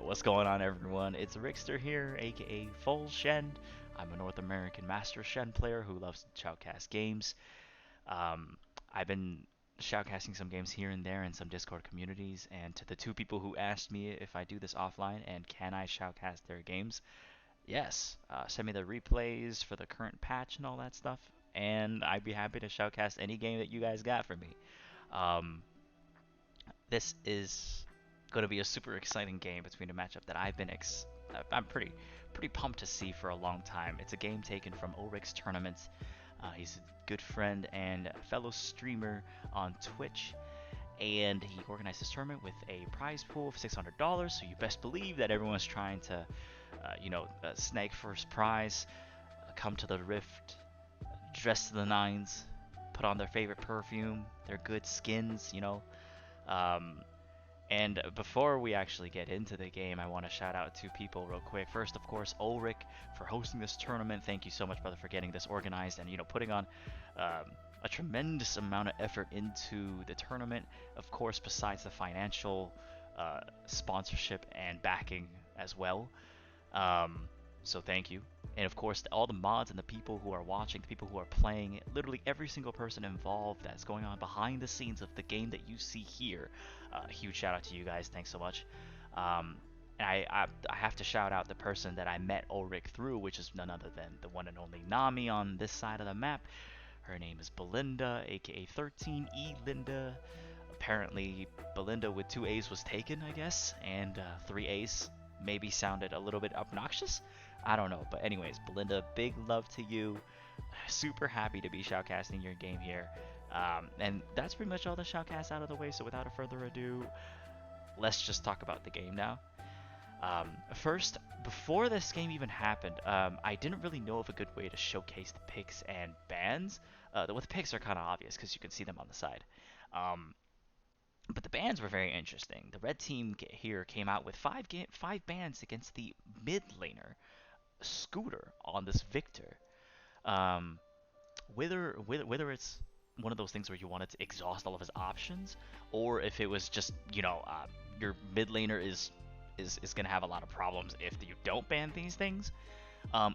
What's going on, everyone? It's Rickster here, aka Full Shen. I'm a North American Master Shen player who loves to shoutcast games. Um, I've been shoutcasting some games here and there in some Discord communities, and to the two people who asked me if I do this offline and can I shoutcast their games, yes, send me the replays for the current patch and all that stuff, and I'd be happy to shoutcast any game that you guys got for me. Um, this is going to be a super exciting game between a matchup that I'm pretty pumped to see for a long time. It's a game taken from Orick's tournament. He's a good friend and fellow streamer on Twitch, and he organized this tournament with a prize pool of $600. So you best believe that everyone's trying to, snag first prize, come to the Rift, dress to the nines, put on their favorite perfume, their good skins, um, and before we actually get into the game, I want to shout out two people real quick. First, of course, Orick for hosting this tournament. Thank you so much, brother, for getting this organized and putting on a tremendous amount of effort into the tournament. Of course, besides the financial sponsorship and backing as well. So thank you. And of course, all the mods and the people who are watching, the people who are playing, literally every single person involved that's going on behind the scenes of the game that you see here. Huge shout out to you guys. Thanks so much. And I have to shout out the person that I met Orick through, which is none other than the one and only Nami on this side of the map. Her name is Belinda, aka 13E Linda. Apparently, Belinda with 2 A's was taken, I guess, and 3 A's maybe sounded a little bit obnoxious. I don't know, but anyways, Belinda, big love to you. Super happy to be shoutcasting your game here. And that's pretty much all the shoutcasts out of the way, so without a further ado, let's just talk about the game now. First, before this game even happened, I didn't really know of a good way to showcase the picks and bans. The picks are kind of obvious because you can see them on the side. But the bans were very interesting. The red team here came out with five bans against the mid laner, Scooter, on this Victor. Whether it's one of those things where you wanted to exhaust all of his options, or if it was just your mid laner is gonna have a lot of problems if you don't ban these things.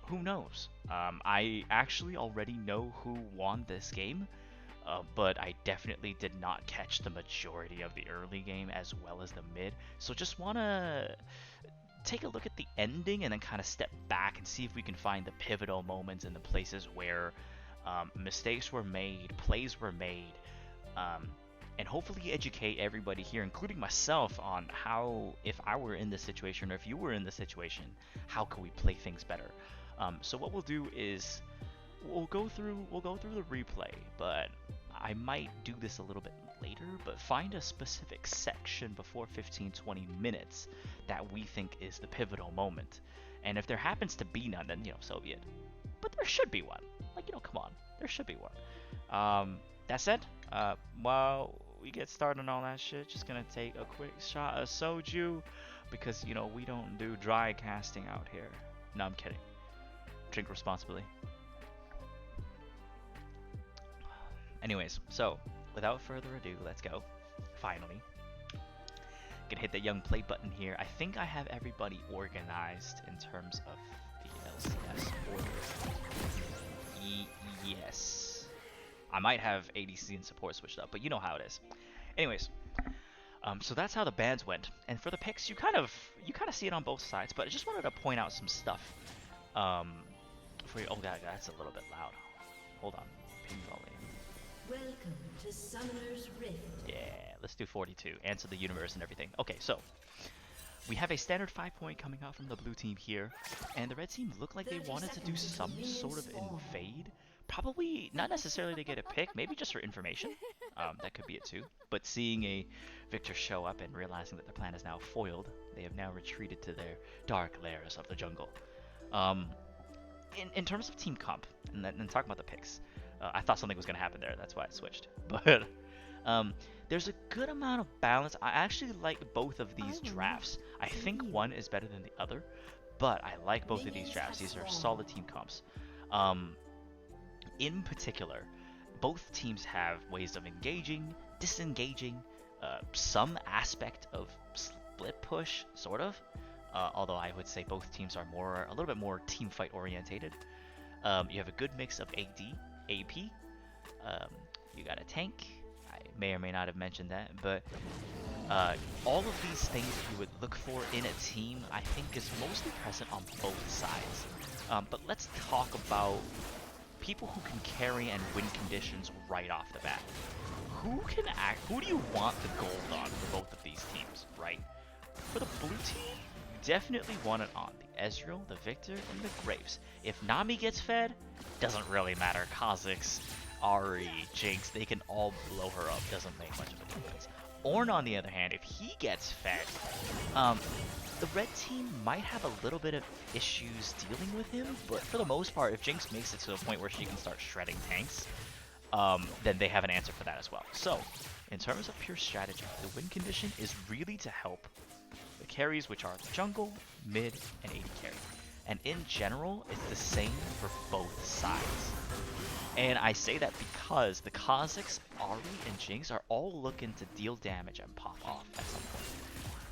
Who knows? I actually already know who won this game. But I definitely did not catch the majority of the early game as well as the mid. So just want to take a look at the ending and then kind of step back and see if we can find the pivotal moments and the places where mistakes were made, plays were made, and hopefully educate everybody here, including myself, on how, if I were in this situation or if you were in this situation, how could we play things better. So what we'll do is we'll go through the replay, but I might do this a little bit later, but find a specific section before 15-20 minutes that we think is the pivotal moment. And if there happens to be none, then so be it. But there should be one. Come on, there should be one. That said, while we get started on all that shit, just gonna take a quick shot of soju because we don't do dry casting out here. No, I'm kidding. Drink responsibly. Anyways, so without further ado, let's go. Finally, gonna hit the young play button here. I think I have everybody organized in terms of the LCS order. Yes, I might have ADC and support switched up, but you know how it is. Anyways, so that's how the bans went, and for the picks, you kind of see it on both sides. But I just wanted to point out some stuff. For you. Oh, that's a little bit loud. Hold on, ping volume. Welcome to Summoner's Rift. Yeah, let's do 42. Answer the universe and everything. Okay, so we have a standard 5-point coming out from the blue team here, and the red team looked like they wanted to do some sort of invade. Probably not necessarily to get a pick, maybe just for information. That could be it too. But seeing a Victor show up and realizing that their plan is now foiled, they have now retreated to their dark lairs of the jungle. In terms of team comp, and talking about the picks, I thought something was going to happen there. That's why I switched. But there's a good amount of balance. I actually like both of these drafts. I think one is better than the other, but I like both of these drafts. These are solid team comps. In particular, both teams have ways of engaging, disengaging, some aspect of split push, sort of. although I would say both teams are a little bit more team fight orientated. You have a good mix of AD, AP. Um, you got a tank. I may or may not have mentioned that, but all of these things that you would look for in a team, I think, is mostly present on both sides. But let's talk about people who can carry and win conditions right off the bat. Who do you want the gold on for both of these teams, right? For the blue team, you definitely want it on the Ezreal, the Victor, and the Graves. If Nami gets fed, doesn't really matter. Kha'Zix, Ari, Jinx, they can all blow her up. Doesn't make much of a difference. Ornn, on the other hand, if he gets fed, the red team might have a little bit of issues dealing with him, but for the most part, if Jinx makes it to a point where she can start shredding tanks, then they have an answer for that as well. So, in terms of pure strategy, the win condition is really to help the carries, which are the jungle, mid, and AD carry. And in general, it's the same for both sides. And I say that because the Kha'Zix, Ahri, and Jinx are all looking to deal damage and pop off at some point.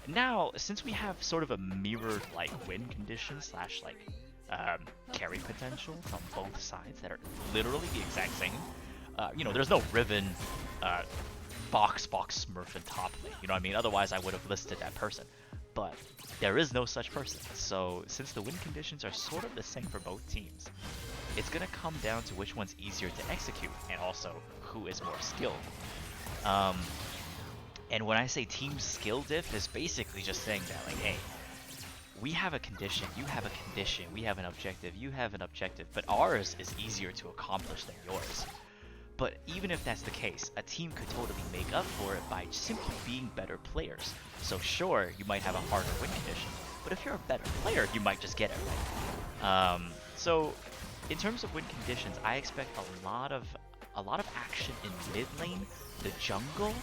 Now, since we have sort of a mirrored like win condition slash like carry potential from both sides that are literally the exact same, there's no Riven, box Smurf in top lane. You know what I mean? Otherwise, I would have listed that person. But there is no such person. So since the win conditions are sort of the same for both teams, it's going to come down to which one's easier to execute and also who is more skilled. And when I say team skill diff, is basically just saying that, like, hey, we have a condition, you have a condition, we have an objective, you have an objective, but ours is easier to accomplish than yours. But even if that's the case, a team could totally make up for it by simply being better players. So sure, you might have a harder win condition, but if you're a better player, you might just get it right. So in terms of win conditions, I expect a lot of action in mid lane, the jungle,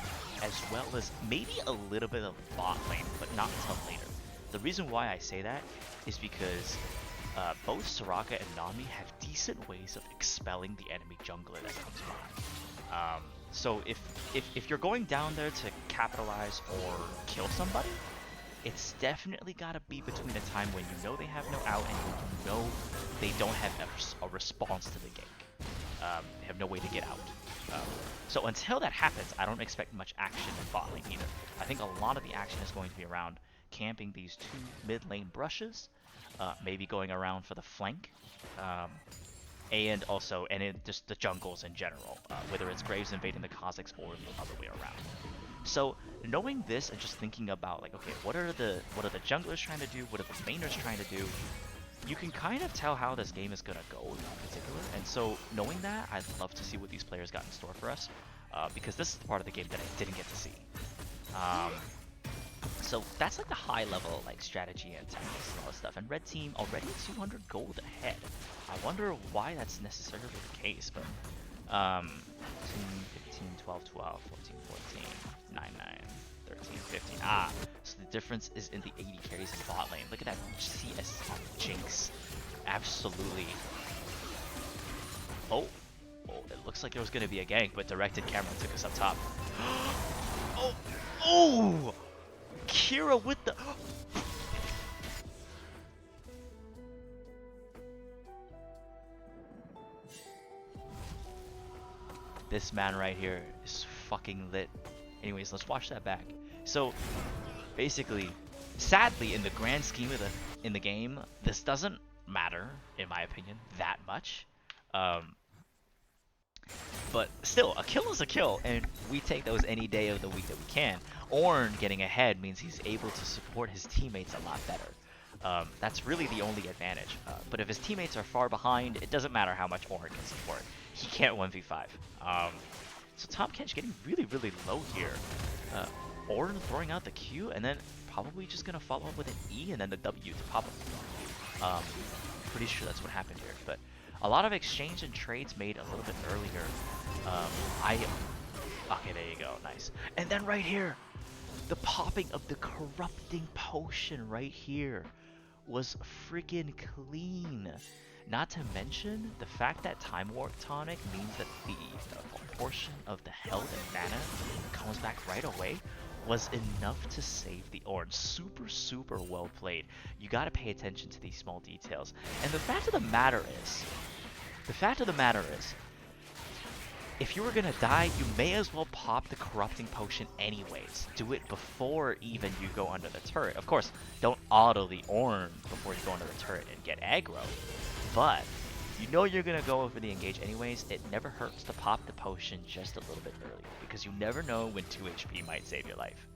as well as maybe a little bit of bot lane, but not until later. The reason why I say that is because both Soraka and Nami have decent ways of expelling the enemy jungler that comes by. So if you're going down there to capitalize or kill somebody, it's definitely gotta be between a time when you know they have no out and you know they don't have a response to the gank. They have no way to get out. So until that happens, I don't expect much action in bot lane either. I think a lot of the action is going to be around camping these two mid lane brushes, maybe going around for the flank, and just the jungles in general, whether it's Graves invading the Kha'Zix or the other way around. So knowing this and just thinking about like, okay, what are the junglers trying to do? What are the mainers trying to do? You can kind of tell how this game is gonna go in particular. And so knowing that, I'd love to see what these players got in store for us, because this is the part of the game that I didn't get to see. So that's like the high level like strategy and tactics and all this stuff. And red team already 200 gold ahead. I wonder why that's necessarily the case, but 15, 12, 12, 14, 14, 9, 9, 13, 15. So the difference is in the 80 carries in bot lane. Look at that CS on Jinx. Absolutely. Oh, it looks like there was going to be a gank, but directed camera took us up top. Oh! Kira with the... This man right here is fucking lit. Anyways, let's watch that back. So, basically, sadly, in the grand scheme of the game, this doesn't matter, in my opinion, that much. But still, a kill is a kill, and we take those any day of the week that we can. Ornn getting ahead means he's able to support his teammates a lot better. That's really the only advantage. But if his teammates are far behind, it doesn't matter how much Orick can support. He can't 1v5. So top Kench getting really, really low here. Ornn throwing out the Q, and then probably just going to follow up with an E and then the W to pop him. Pretty sure that's what happened here. But a lot of exchange and trades made a little bit earlier. Okay, there you go. Nice. And then right here, the popping of the corrupting potion right here was freaking clean. Not to mention the fact that Time Warp Tonic means that the portion of the health and mana comes back right away. was enough to save the orange. Super, super well played. You gotta pay attention to these small details. And the fact of the matter is, if you were gonna die, you may as well pop the corrupting potion anyways. Do it before even you go under the turret. Of course, don't auto the Ornn before you go under the turret and get aggro. But you know you're gonna go over the engage anyways. It never hurts to pop the potion just a little bit earlier because you never know when 2 HP might save your life.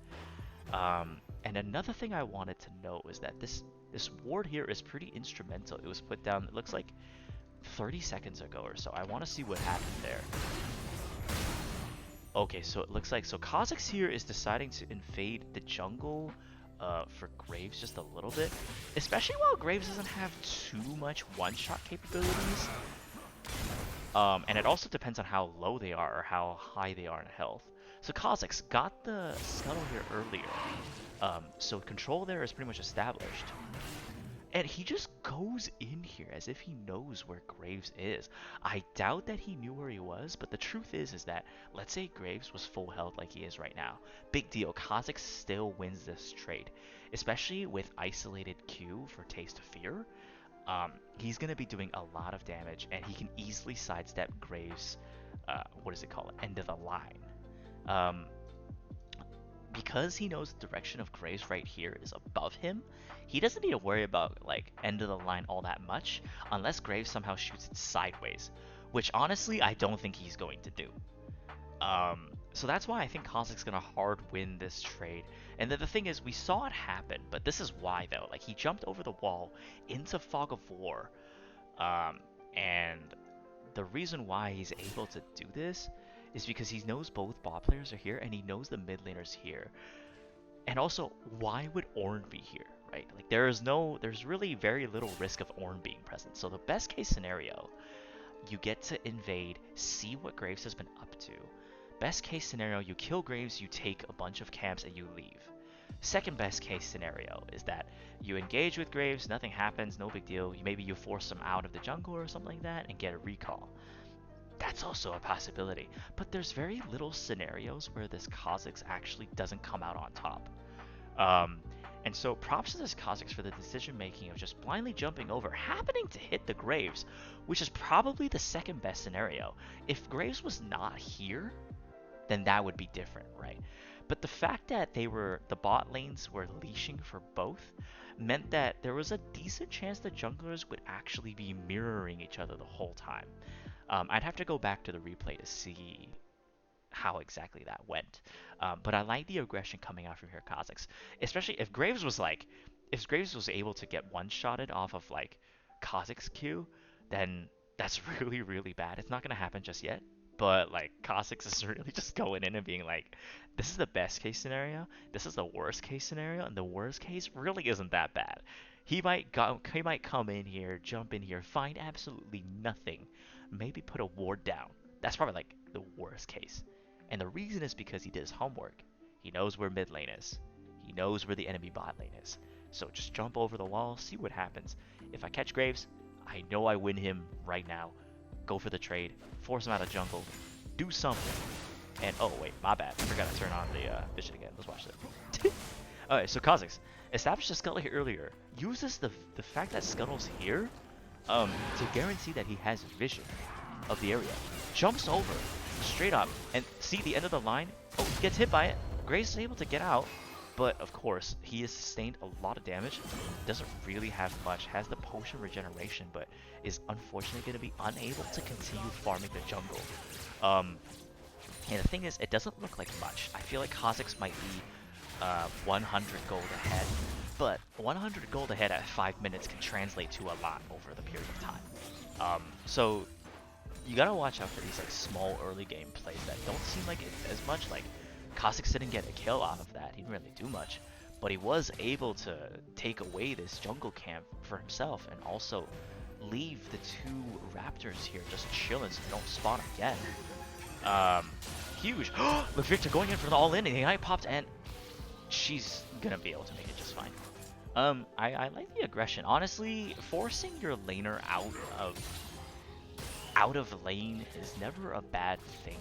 And another thing I wanted to note is that this ward here is pretty instrumental. It was put down, it looks like 30 seconds ago or so. I want to see what happened there. Okay, so it looks like Kha'Zix here is deciding to invade the jungle for Graves just a little bit, especially while Graves doesn't have too much one-shot capabilities. And it also depends on how low they are or how high they are in health. So Kha'Zix got the scuttle here earlier, so control there is pretty much established. And he just goes in here as if he knows where Graves is. I doubt that he knew where he was, but the truth is that, let's say Graves was full health like he is right now. Big deal, Kha'Zix still wins this trade. Especially with isolated Q for Taste of Fear. He's going to be doing a lot of damage, and he can easily sidestep Graves', end of the line. Because he knows the direction of Graves right here is above him, he doesn't need to worry about like end of the line all that much unless Graves somehow shoots it sideways, which honestly I don't think he's going to do. So that's why I think Kha'Zix's gonna hard win this trade. And then the thing is, we saw it happen, but this is why though. Like he jumped over the wall into Fog of War, and the reason why he's able to do this is because he knows both bot players are here and he knows the mid laners here. And also, why would Ornn be here, right? Like there's really very little risk of Ornn being present. So the best case scenario, you get to invade, see what Graves has been up to. Best case scenario, you kill Graves, you take a bunch of camps and you leave. Second best case scenario is that you engage with Graves, nothing happens, no big deal. Maybe you force him out of the jungle or something like that and get a recall. That's also a possibility, but there's very little scenarios where this Kha'Zix actually doesn't come out on top. And so props to this Kha'Zix for the decision making of just blindly jumping over, happening to hit the Graves, which is probably the second best scenario. If Graves was not here, then that would be different, right? But the fact that the bot lanes were leashing for both meant that there was a decent chance the junglers would actually be mirroring each other the whole time. I'd have to go back to the replay to see how exactly that went. But I like the aggression coming out from here, Kha'Zix. Especially if Graves was able to get one-shotted off of like Kha'Zix Q, then that's really, really bad. It's not gonna happen just yet. But like Kha'Zix is really just going in and being like, this is the best case scenario, this is the worst case scenario, and the worst case really isn't that bad. He might come in here, jump in here, find absolutely nothing, maybe put a ward down. That's probably like the worst case. And the reason is because he did his homework. He knows where mid lane is. He knows where the enemy bot lane is. So just jump over the wall, see what happens. If I catch Graves, I know I win him right now. Go for the trade, force him out of jungle, do something. And oh wait, my bad. I forgot to turn on the vision again. Let's watch that. Alright, so Kha'Zix established the Scuttle here earlier. Uses the fact that Scuttle's here to guarantee that he has vision of the area. Jumps over, straight up, and see the end of the line. Oh, he gets hit by it. Grace is able to get out, but of course, he has sustained a lot of damage. Doesn't really have much. Has the potion regeneration, but is unfortunately going to be unable to continue farming the jungle. And the thing is, it doesn't look like much. I feel like Kha'Zix might be 100 gold ahead, but 100 gold ahead at 5 minutes can translate to a lot over the period of time. So you gotta watch out for these like small early game plays that don't seem like it as much. Like Kha'Zix didn't get a kill off of that. He didn't really do much, but he was able to take away this jungle camp for himself and also leave the two raptors here just chilling so they don't spawn again. Huge. The Victor going in for the all-in, and Ignite popped, and she's gonna be able to make it just fine. I like the aggression. Honestly, forcing your laner out of lane is never a bad thing.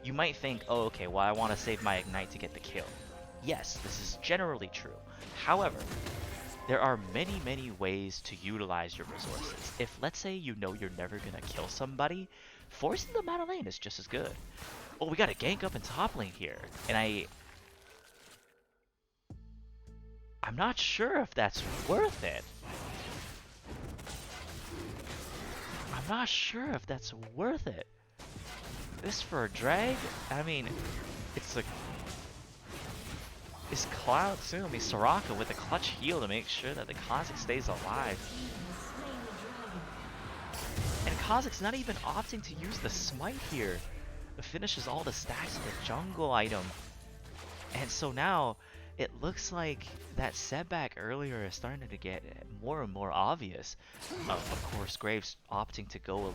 You might think, oh, okay, well, I want to save my Ignite to get the kill. Yes, this is generally true. However, there are many, many ways to utilize your resources. If, let's say, you know you're never gonna kill somebody, forcing them out of lane is just as good. Oh, we got a gank up in top lane here, and I'm not sure if that's worth it. I'm not sure if that's worth it. This for a drag? I mean, it's a... Is Cloud Tsumi Soraka with a clutch heal to make sure that the Kha'Zix stays alive. And Kha'Zix not even opting to use the smite here. It finishes all the stacks of the jungle item. And so now, it looks like that setback earlier is starting to get more and more obvious. Of course, Graves opting to go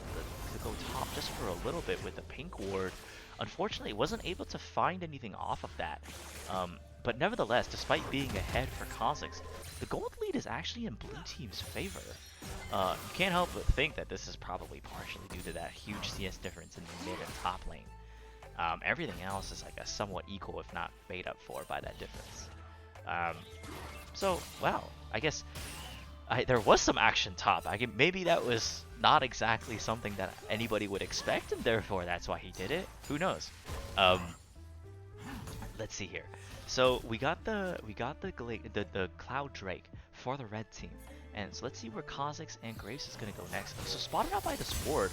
top just for a little bit with the pink ward. Unfortunately, wasn't able to find anything off of that. But nevertheless, despite being ahead for Kha'Zix, the gold lead is actually in blue team's favor. You can't help but think that this is probably partially due to that huge CS difference in the mid and top lane. Everything else is like a somewhat equal, if not made up for, by that difference. So, well, I guess there was some action top. Maybe that was not exactly something that anybody would expect, and therefore that's why he did it. Who knows? Let's see here. So we got the Cloud Drake for the red team, and so let's see where Kha'Zix and Graves is gonna go next. So spotted out by this ward.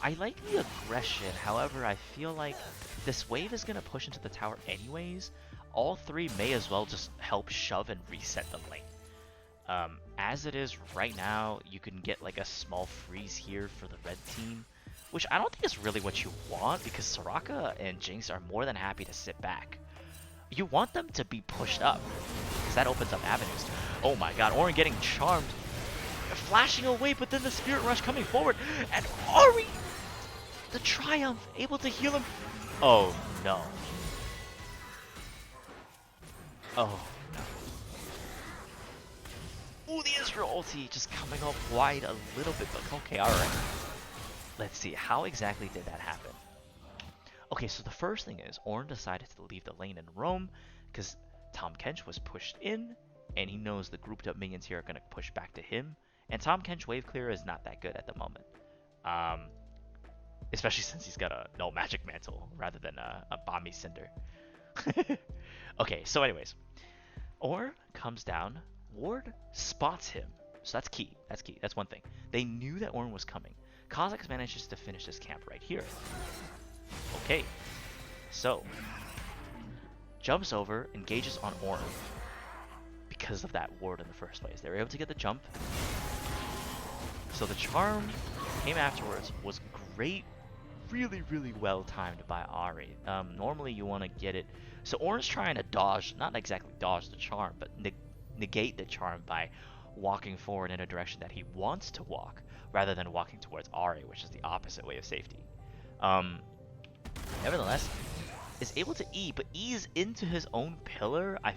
I like the aggression, however, I feel like this wave is going to push into the tower anyways. All three may as well just help shove and reset the lane. As it is right now, you can get like a small freeze here for the red team, which I don't think is really what you want because Soraka and Jinx are more than happy to sit back. You want them to be pushed up because that opens up avenues. Oh my god, Orick getting charmed, flashing away, but then the Spirit Rush coming forward, and Orick, the Triumph, able to heal him. Oh no. Oh no. Ooh, the Israel ulti just coming up wide a little bit, but okay, alright. Let's see, how exactly did that happen? Okay, so the first thing is, Ornn decided to leave the lane and roam, because Tahm Kench was pushed in, and he knows the grouped up minions here are going to push back to him, and Tahm Kench wave clear is not that good at the moment. Especially since he's got a no magic mantle rather than a Bami Cinder. Okay, so anyways, Ornn comes down, Ward spots him, so that's key. That's one thing. They knew that Ornn was coming. Kha'Zix manages to finish this camp right here. Okay, so jumps over, engages on Ornn because of that ward in the first place. They were able to get the jump. So the charm came afterwards, was great, really well timed by Ahri. Normally you want to get it. So Ornn's trying to dodge, not exactly dodge the charm, but negate the charm by walking forward in a direction that he wants to walk, rather than walking towards Ahri, which is the opposite way of safety. Nevertheless, is able to E, but E's into his own pillar. I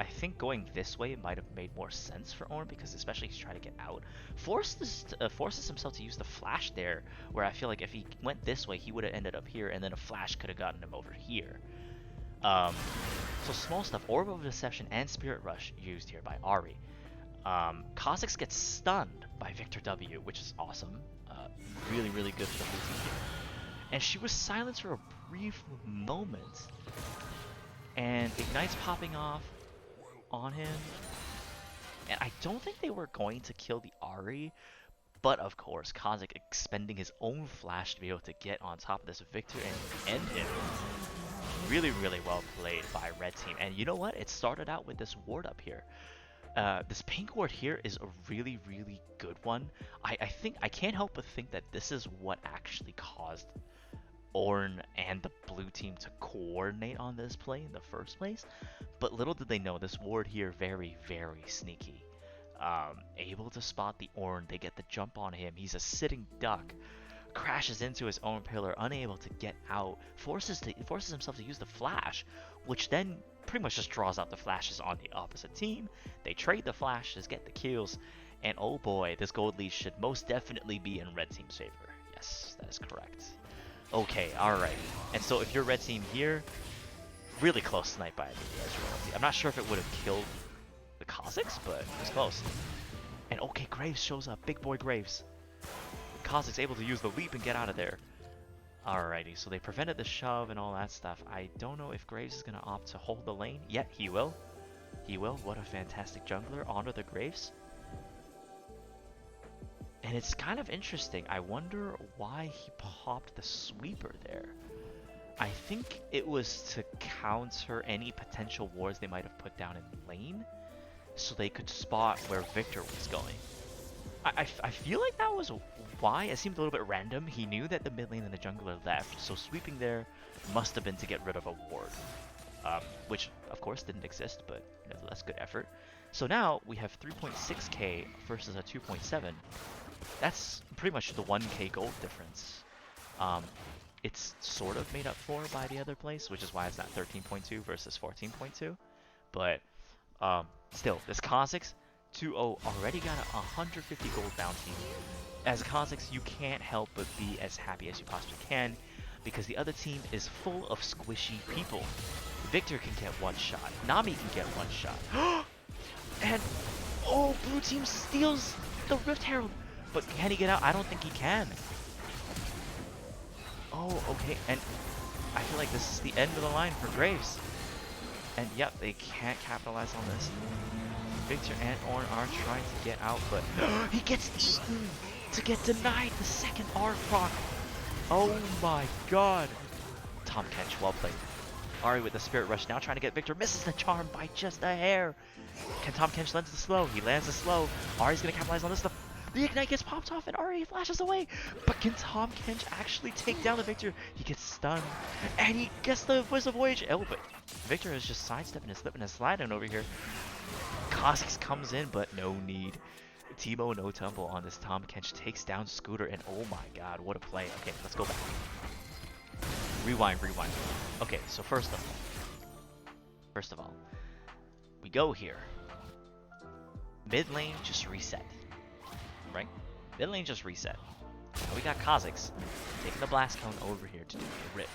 think going this way might have made more sense for Ornn, because especially he's trying to get out. Forces himself to use the flash there, where I feel like if he went this way, he would have ended up here, and then a flash could have gotten him over here. So small stuff, Orb of Deception and Spirit Rush used here by Ahri. Kha'Zix gets stunned by Victor W, which is awesome. Really good for the blue team here. And she was silenced for a brief moment. And Ignite's popping off on him. And I don't think they were going to kill the Ahri, but of course, Kha'Zix expending his own flash to be able to get on top of this Victor and end him. Really well played by Red Team. And you know what? It started out with this ward up here. This pink ward here is a really good one. I think I can't help but think that this is what actually caused Ornn and the blue team to coordinate on this play in the first place. But little did they know, this ward here very sneaky. Able to spot the Ornn, they get the jump on him. He's a sitting duck, crashes into his own pillar, unable to get out, forces himself to use the flash, which then pretty much just draws out the flashes on the opposite team. They trade the flashes, get the kills, and oh boy, this gold lead should most definitely be in red team's favor. Yes, that is correct. Okay, alright. And so if you're red team here, Really close snipe by the Edge Royalty. I'm not sure if it would have killed the Kazakhs, but it was close. And okay, Graves shows up. Big boy Graves. Kazakhs able to use the leap and get out of there. Alrighty, so they prevented the shove and all that stuff. I don't know if Graves is going to opt to hold the lane. Yet he will. He will. What a fantastic jungler. Honor the Graves. And it's kind of interesting. I wonder why he popped the sweeper there. I think it was to counter any potential wards they might have put down in lane, so they could spot where Victor was going. I feel like that was why. It seemed a little bit random. He knew that the mid lane and the jungler left, so sweeping there must have been to get rid of a ward. Which, of course, didn't exist, but nevertheless, good effort. So now we have 3.6k versus a 2.7. That's pretty much the 1k gold difference. It's sort of made up for by the other place, which is why it's not 13.2 versus 14.2. But still, this Kazakhs 2-0 already got a 150 gold bounty. As Kazakhs, you can't help but be as happy as you possibly can, because the other team is full of squishy people. Victor can get one shot. Nami can get one shot. And, oh, blue team steals the Rift Herald. But can he get out? I don't think he can. Oh, okay. And I feel like this is the end of the line for Graves. And yep, they can't capitalize on this. Victor and Ornn are trying to get out, but he gets eaten to get denied the second R proc. Oh my god. Tahm Kench, well played. Ahri with the Spirit Rush now trying to get Victor. Misses the charm by just a hair. Can Tahm Kench lands the slow? He lands the slow. Ahri's going to capitalize on this. The Ignite gets popped off and Ahri flashes away. But can Tahm Kench actually take down the Victor? He gets stunned. And he gets the Wisdom Voyage. Oh, but Victor is just sidestepping and slipping and sliding over here. Kazakhs comes in, but no need. Teemo no tumble on this. Tahm Kench takes down Scooter, and oh my god, what a play. Okay, let's go back. Rewind. Okay, so first of all, we go here. Mid lane just reset, right? Mid lane just reset. Now we got Kazakhs taking the Blast Cone over here to do the Rift.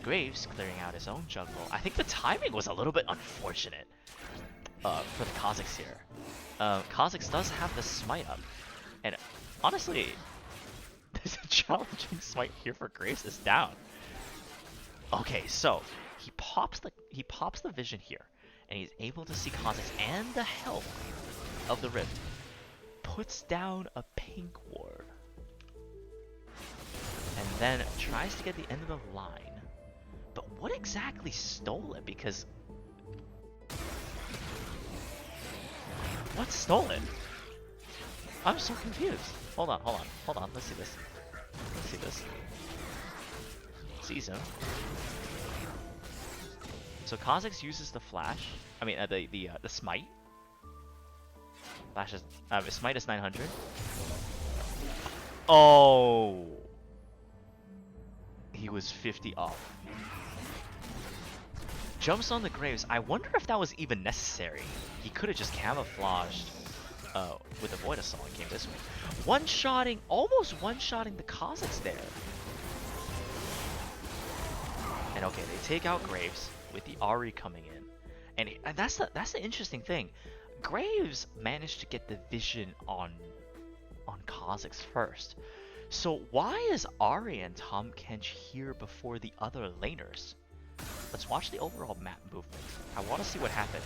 Graves clearing out his own jungle. I think the timing was a little bit unfortunate for the Kazakhs here. Kazakhs does have the smite up, and honestly, there's a challenging smite here for Graves is down. Okay, so he pops the vision here, and he's able to see Kazakhs and the help of the Rift. Puts down a pink ward, and then tries to get the end of the line. But what exactly stole it? Because what stole it? I'm so confused. Hold on. Let's see this. Season. So Kazakhs uses the flash. I mean, the smite. Flash is smite is 900. Oh, he was 50 off. Jumps on the Graves. I wonder if that was even necessary. He could have just camouflaged with the Void Assault and came this way. Almost one-shotting the Kazakhs there. And okay, they take out Graves with the Ahri coming in. And that's the interesting thing. Graves managed to get the vision on Kazakhs first. So why is Ahri and Tahm Kench here before the other laners? Let's watch the overall map movement. I want to see what happened.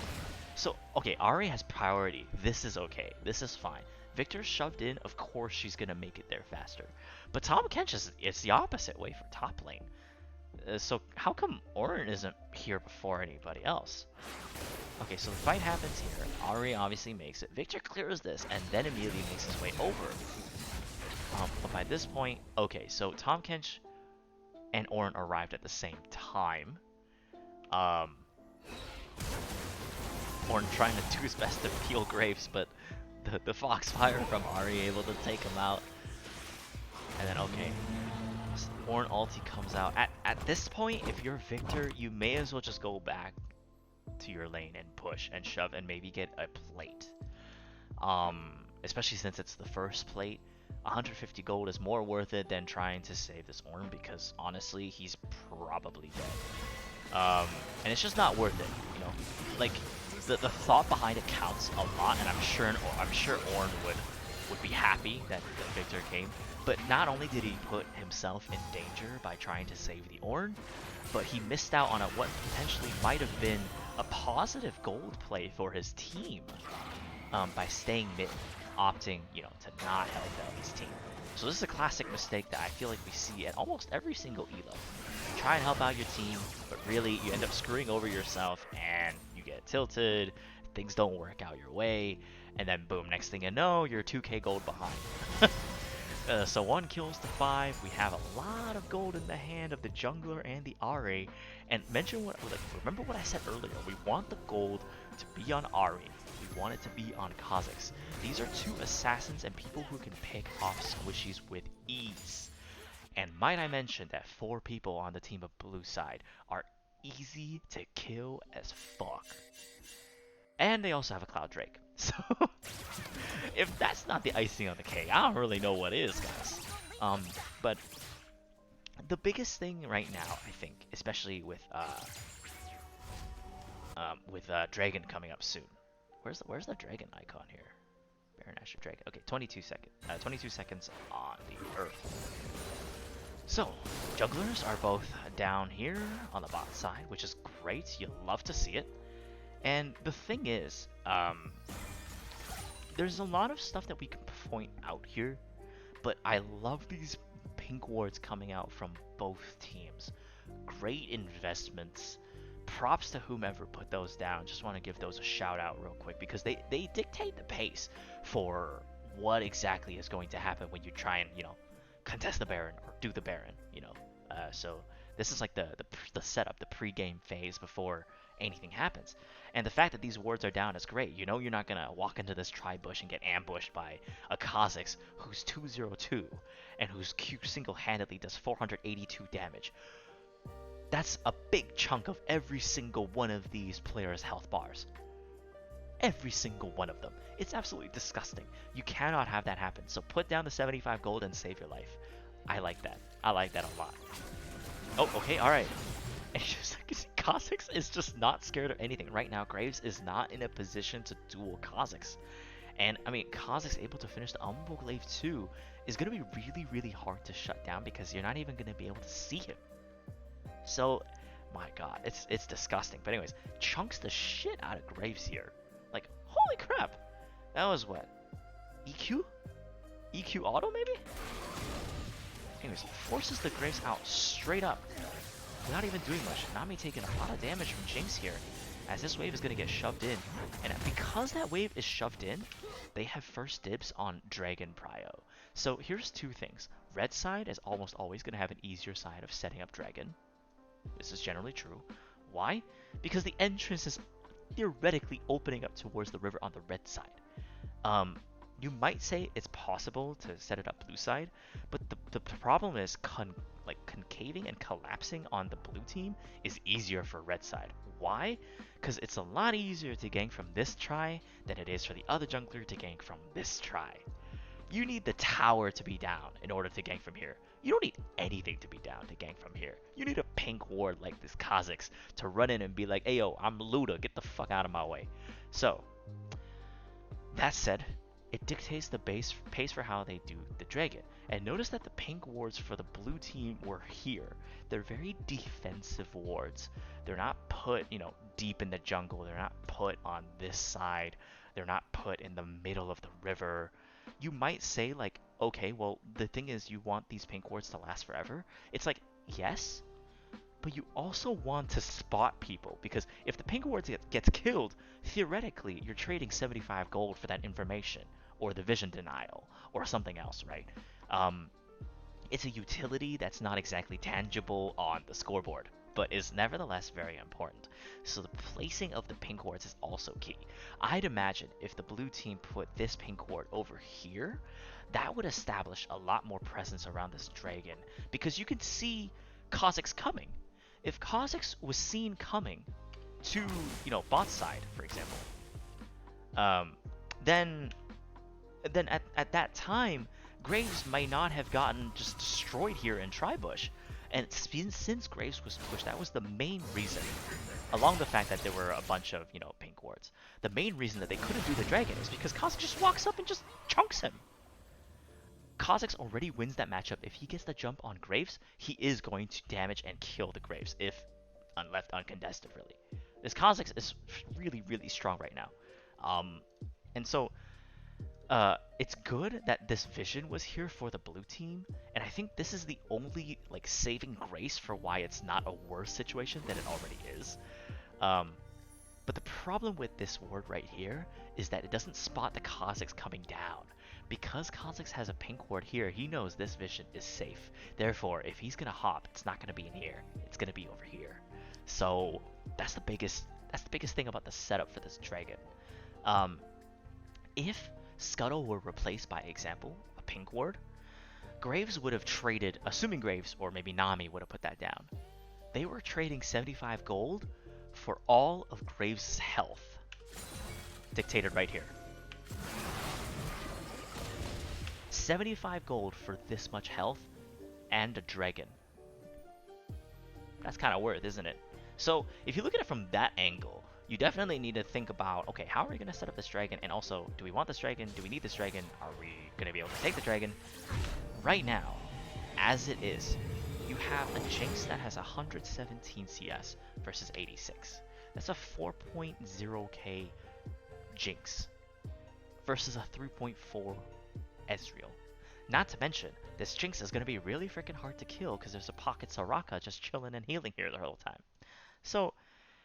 So, okay, Ahri has priority. This is okay. This is fine. Victor's shoved in. Of course she's going to make it there faster. But Tahm Kench it's the opposite way for top lane. So how come Ornn isn't here before anybody else? Okay, so the fight happens here. Ahri obviously makes it. Victor clears this and then immediately makes his way over. But by this point, okay, so Tahm Kench and Ornn arrived at the same time. Ornn trying to do his best to peel Graves, but the Foxfire from Ahri able to take him out. And then, okay, Ornn ulti comes out. At this point, if you're Victor, you may as well just go back to your lane and push and shove and maybe get a plate. Especially since it's the first plate. 150 gold is more worth it than trying to save this Ornn, because honestly, he's probably dead. and it's just not worth it. You know, like the thought behind it counts a lot, and I'm sure Ornn would be happy that Victor came. But not only did he put himself in danger by trying to save the Ornn, but he missed out on what potentially might have been a positive gold play for his team by staying mid, opting, to not help out his team. So this is a classic mistake that I feel like we see at almost every single elo. You try and help out your team, but really you end up screwing over yourself and you get tilted, things don't work out your way, and then boom, next thing you know, you're 2k gold behind. So 1 kills to 5. We have a lot of gold in the hand of the jungler and the Ahri. And remember what I said earlier. We want the gold to be on Ahri. We want it to be on Kha'Zix. These are 2 assassins and people who can pick off squishies with ease. And might I mention that 4 people on the team of blue side are easy to kill as fuck. And they also have a Cloud Drake. So if that's not the icing on the cake, I don't really know what is, guys. But the biggest thing right now, I think, especially with Dragon coming up soon. Where's the Dragon icon here? Baron Asher Dragon. Okay, 22 seconds on the Earth. So junglers are both down here on the bot side, which is great. You love to see it. And the thing is, there's a lot of stuff that we can point out here, but I love these pink wards coming out from both teams. Great investments. Props to whomever put those down. Just want to give those a shout out real quick because they dictate the pace for what exactly is going to happen when you try and, contest the Baron or do the Baron, So this is like the setup, the pre-game phase before anything happens. And the fact that these wards are down is great. You're not gonna walk into this tri-bush and get ambushed by a Kha'Zix who's 202 and whose Q single-handedly does 482 damage. That's a big chunk of every single one of these players' health bars. Every single one of them. It's absolutely disgusting. You cannot have that happen. So put down the 75 gold and save your life. I like that. I like that a lot. Oh, okay, alright. And just like Kha'Zix is just not scared of anything. Right now, Graves is not in a position to duel Kha'Zix. And, I mean, Kha'Zix able to finish the Unbroke Glaive 2 is going to be really, really hard to shut down because you're not even going to be able to see him. So, my god, it's disgusting. But anyways, chunks the shit out of Graves here. Like, holy crap. That was what? EQ? EQ auto, maybe? Anyways, forces the Graves out straight up without even doing much. Nami taking a lot of damage from Jinx here as this wave is going to get shoved in. And because that wave is shoved in, they have first dibs on Dragon Prio. So here's 2 things. Red side is almost always going to have an easier side of setting up Dragon. This is generally true. Why? Because the entrance is theoretically opening up towards the river on the red side. You might say it's possible to set it up blue side, but the problem is concaving and collapsing on the blue team is easier for red side. Why? Because it's a lot easier to gank from this try than it is for the other jungler to gank from this try. You need the tower to be down in order to gank from here. You don't need anything to be down to gank from here. You need a pink ward like this Kha'Zix to run in and be like, "Hey yo, I'm Luda, get the fuck out of my way." So, that said, it dictates the pace for how they do the Dragon. And notice that the pink wards for the blue team were here. They're very defensive wards. They're not put, deep in the jungle. They're not put on this side. They're not put in the middle of the river. You might say, like, okay, well, the thing is you want these pink wards to last forever. It's like, yes, but you also want to spot people, because if the pink ward gets killed, theoretically, you're trading 75 gold for that information, or the vision denial, or something else, right? It's a utility that's not exactly tangible on the scoreboard, but is nevertheless very important. So the placing of the pink wards is also key. I'd imagine if the blue team put this pink ward over here, that would establish a lot more presence around this dragon, because you can see Kha'Zix coming. If Kha'Zix was seen coming to, bot side, for example, then at that time, Graves might not have gotten just destroyed here in Tribush. And since Graves was pushed, that was the main reason, along the fact that there were a bunch of, pink wards. The main reason that they couldn't do the dragon is because Kha'Zix just walks up and just chunks him. Kha'Zix already wins that matchup. If he gets the jump on Graves, he is going to damage and kill the Graves if left uncontested, really. This Kha'Zix is really, really strong right now. And so it's good that this vision was here for the blue team, and I think this is the only saving grace for why it's not a worse situation than it already is. But the problem with this ward right here is that it doesn't spot the Kha'Zix coming down. Because Kha'Zix has a pink ward here, he knows this vision is safe. Therefore, if he's gonna hop, it's not gonna be in here. It's gonna be over here. So that's the biggest thing about the setup for this dragon. If Scuttle were replaced by example a pink ward, Graves would have traded, assuming Graves or maybe Nami would have put that down. They were trading 75 gold for all of Graves' health, dictated right here. 75 gold for this much health and a dragon. That's kind of worth, isn't it? So if you look at it from that angle, you definitely need to think about, okay, how are we going to set up this dragon? And also, do we want this dragon? Do we need this dragon? Are we going to be able to take the dragon? Right now, as it is, you have a Jinx that has 117 CS versus 86. That's a 4.0k Jinx versus a 3.4 Ezreal. Not to mention, this Jinx is going to be really freaking hard to kill because there's a pocket Soraka just chilling and healing here the whole time. So,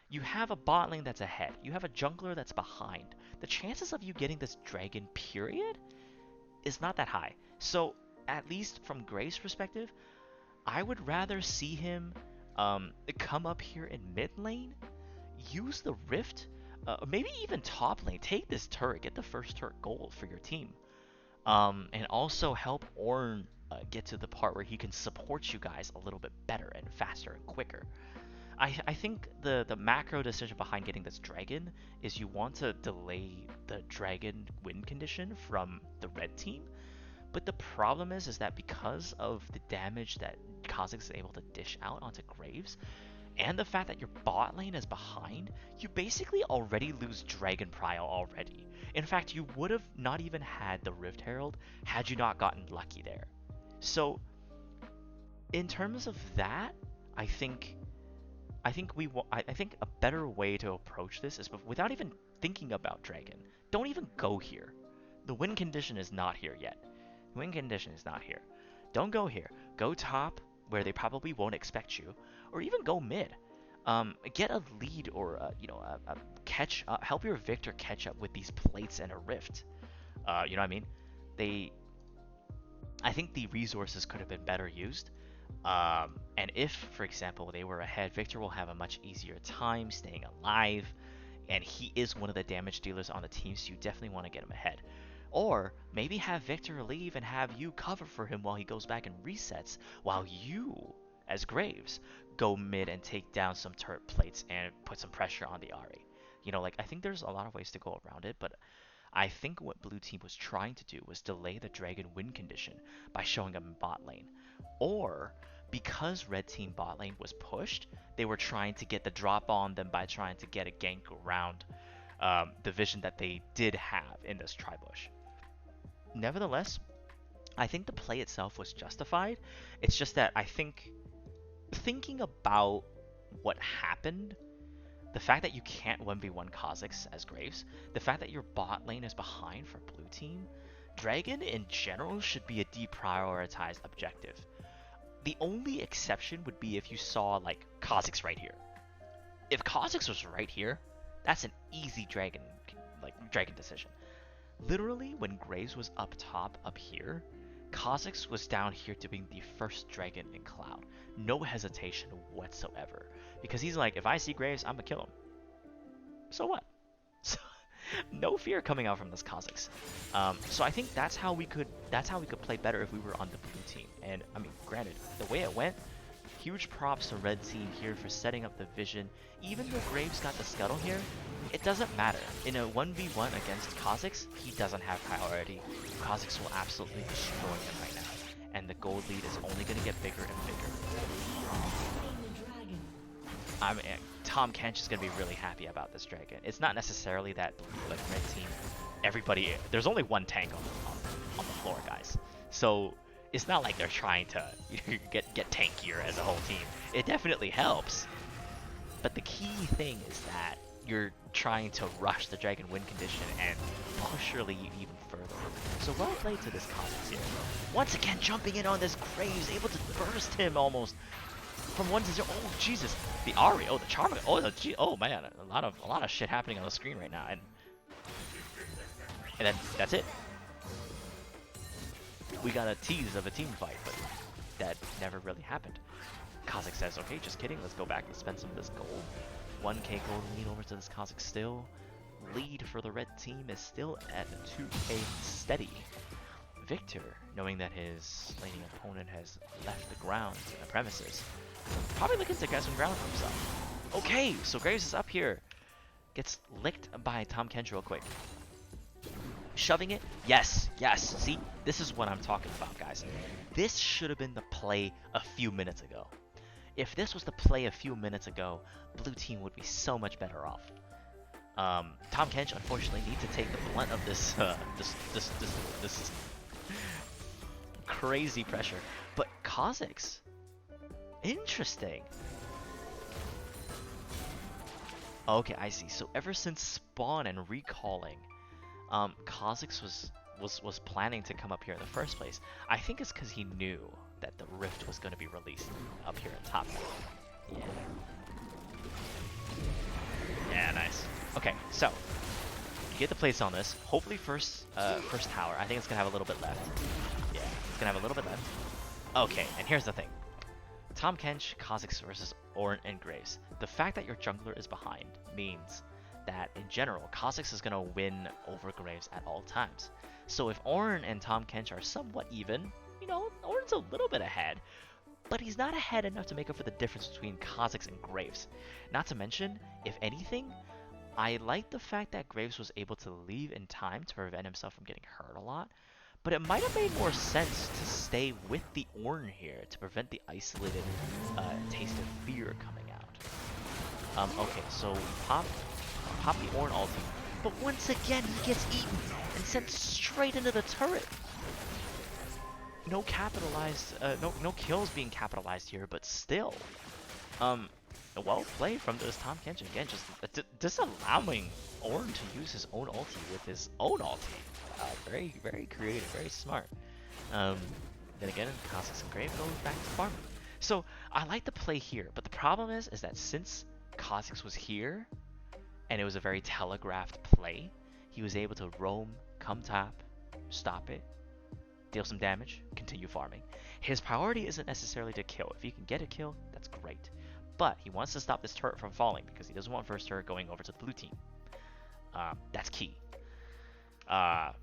you have a bot lane that's ahead. You have a jungler that's behind. The chances of you getting this dragon, period, is not that high. So, at least from Graves' perspective, I would rather see him come up here in mid lane, use the rift, maybe even top lane. Take this turret, get the first turret gold for your team. And also help Ornn get to the part where he can support you guys a little bit better and faster and quicker. I think the macro decision behind getting this dragon is you want to delay the dragon win condition from the red team. But the problem is that because of the damage that Kha'Zix is able to dish out onto Graves, and the fact that your bot lane is behind, you basically already lose Dragon Prio already. In fact, you would have not even had the Rift Herald had you not gotten lucky there. So, in terms of that, I think a better way to approach this is without even thinking about Dragon. Don't even go here. The win condition is not here yet. The win condition is not here. Don't go here. Go top, where they probably won't expect you, or even go mid. Get a lead or a catch. Help your Victor catch up with these plates and a rift. You know what I mean? I think the resources could have been better used. And if, for example, they were ahead, Victor will have a much easier time staying alive, and he is one of the damage dealers on the team, so you definitely want to get him ahead. Or maybe have Victor leave and have you cover for him while he goes back and resets, while you, as Graves, go mid and take down some turret plates and put some pressure on the Ahri. I think there's a lot of ways to go around it, but I think what blue team was trying to do was delay the dragon win condition by showing them bot lane. Or, because red team bot lane was pushed, they were trying to get the drop on them by trying to get a gank around the vision that they did have in this tribush. Nevertheless, I think the play itself was justified. It's just that I think thinking about what happened, the fact that you can't 1v1 Kha'Zix as Graves, the fact that your bot lane is behind for blue team, Dragon in general should be a deprioritized objective. The only exception would be if you saw Kha'Zix right here. If Kha'Zix was right here, that's an easy dragon decision. Literally, when Graves was up top up here, Kha'Zix was down here doing the first dragon in Cloud. No hesitation whatsoever. Because he's like, if I see Graves, I'm gonna kill him. So what? No fear coming out from this Kha'Zix. So I think that's how we could play better if we were on the blue team. And I mean, granted, the way it went, huge props to red team here for setting up the vision. Even though Graves got the scuttle here, it doesn't matter. In a 1v1 against Kha'Zix, he doesn't have priority. Kha'Zix will absolutely destroy him right now. and the gold lead is only going to get bigger and bigger. Slain the dragon. I mean, Tom Kench is going to be really happy about this dragon. It's not necessarily that, like, red team, everybody, there's only one tank on the floor, guys. So it's not like they're trying to get tankier as a whole team. It definitely helps. But the key thing is that you're trying to rush the dragon win condition and push your lead even further. So well played to this Cosmos here. Once again, jumping in on this Graves, able to burst him almost from 1 to 0. Oh Jesus, the Ari, oh the Charm, oh man, a lot of shit happening on the screen right now, and then that's it. We got a tease of a team fight, but that never really happened. Kha'Zix says, okay, just kidding, let's go back and spend some of this gold. 1k gold lead over to this Kha'Zix still. Lead for the red team is still at 2k steady. Victor, knowing that his laning opponent has left the ground, the premises, probably looking to get some ground for himself. Okay, so Graves is up here. Gets licked by Tom Kench real quick. Shoving it? Yes, yes. See, this is what I'm talking about, guys. This should have been the play a few minutes ago. If this was the play a few minutes ago, blue team would be so much better off. Tom Kench unfortunately needs to take the blunt of this this crazy pressure. But Kha'Zix, interesting. Okay, I see. So ever since spawn and recalling, Kha'Zix was planning to come up here in the first place. I think it's because he knew that the rift was going to be released up here in top. Yeah. Yeah, nice. Okay, so you get the place on this. Hopefully first tower. I think it's gonna have a little bit left. Yeah, it's gonna have a little bit left. Okay, and here's the thing. Tom Kench, Kha'Zix versus Ornn and Graves. The fact that your jungler is behind means that in general, Kha'Zix is gonna win over Graves at all times. So if Ornn and Tom Kench are somewhat even, you know, Ornn's a little bit ahead, but he's not ahead enough to make up for the difference between Kha'Zix and Graves. Not to mention, if anything, I like the fact that Graves was able to leave in time to prevent himself from getting hurt a lot, but it might have made more sense to stay with the Ornn here to prevent the isolated taste of fear coming out. Okay, so pop the Ornn ulti, but once again he gets eaten and sent straight into the turret. No capitalized, no kills being capitalized here, but still, well played from this Tom Kench again, just disallowing Ornn to use his own ulti with his own ulti. Very, very creative, very smart. Then again, Kha'Zix and Grave goes back to farming. So I like the play here, but the problem is that since Kha'Zix was here, and it was a very telegraphed play, he was able to roam, come top, stop it, deal some damage, continue farming. His priority isn't necessarily to kill. If he can get a kill, that's great. But he wants to stop this turret from falling because he doesn't want first turret going over to the blue team. That's key. And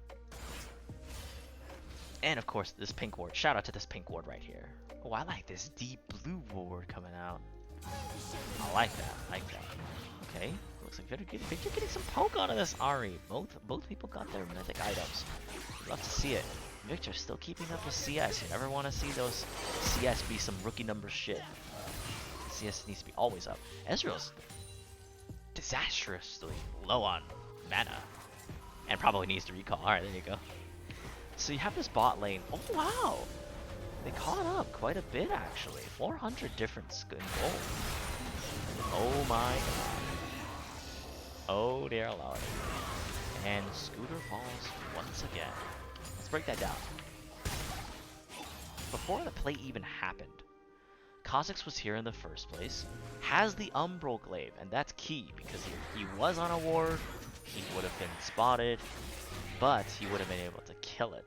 of course, this pink ward. Shout out to this pink ward right here. Oh, I like this deep blue ward coming out. I like that. I like that. Okay, looks like Victor getting some poke out of this Ari. Both people got their mythic items. Love to see it. Victor still keeping up with CS. You never want to see those CS be some rookie number shit. CS needs to be always up. Ezreal's disastrously low on mana. And probably needs to recall. Alright, there you go. So you have this bot lane. Oh wow! They caught up quite a bit actually. 400 difference in gold. Oh my god. Oh dear lord. And Scooter falls once again. Let's break that down. Before the play even happened, Kha'Zix was here in the first place, has the Umbral Glaive, and that's key because he was on a ward, he would have been spotted, but he would have been able to kill it.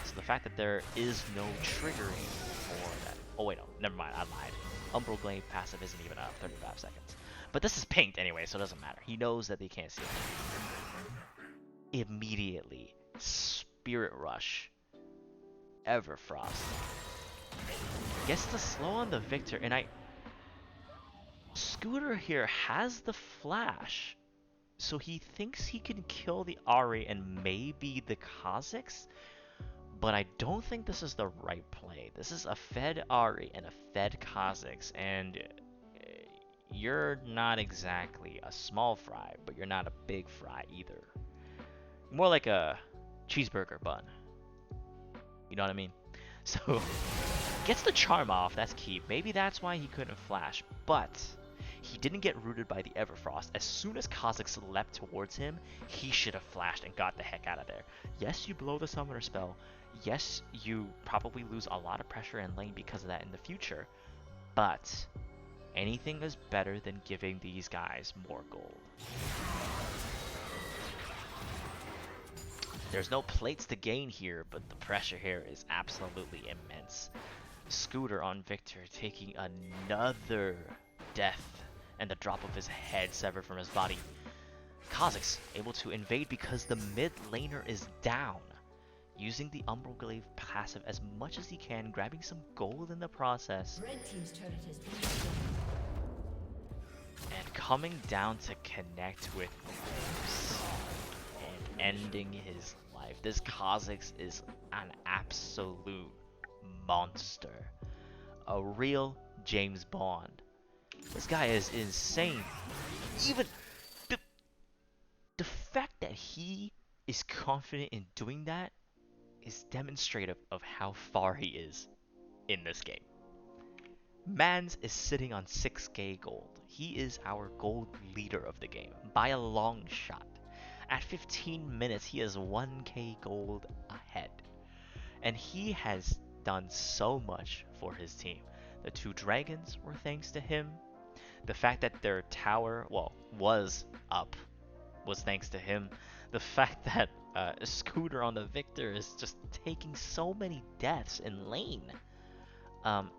So the fact that there is no triggering for that. Oh wait, no, never mind, I lied. Umbral Glaive passive isn't even up 35 seconds. But this is pinked anyway, so it doesn't matter. He knows that they can't see it. Immediately, Spirit Rush. Everfrost. Gets the slow on the Victor, and Scooter here has the flash, so he thinks he can kill the Ahri and maybe the Kha'Zix, But I don't think this is the right play. This is a fed Ari and a fed Kha'Zix, and you're not exactly a small fry, but you're not a big fry either. More like a cheeseburger bun. You know what I mean? So, gets the charm off, that's key. Maybe that's why he couldn't flash, but he didn't get rooted by the Everfrost. As soon as Kha'Zix leapt towards him, he should have flashed and got the heck out of there. Yes, you blow the summoner spell. Yes, you probably lose a lot of pressure in lane because of that in the future, but anything is better than giving these guys more gold. There's no plates to gain here, but the pressure here is absolutely immense. Scooter on Victor taking another death and the drop of his head severed from his body. Kha'Zix able to invade because the mid laner is down. Using the Umbral Glaive passive as much as he can, grabbing some gold in the process. Red team's turret has been destroyed. And coming down to connect with Zeus and ending his life. This Kha'Zix is an absolute monster. A real James Bond. This guy is insane. Even the fact that he is confident in doing that is demonstrative of how far he is in this game. Mans is sitting on 6k gold. He is our gold leader of the game by a long shot. At 15 minutes, he is 1k gold ahead. And he has done so much for his team. The 2 dragons were thanks to him. The fact that their tower, well, was up was thanks to him. The fact that Scooter on the Victor is just taking so many deaths in lane.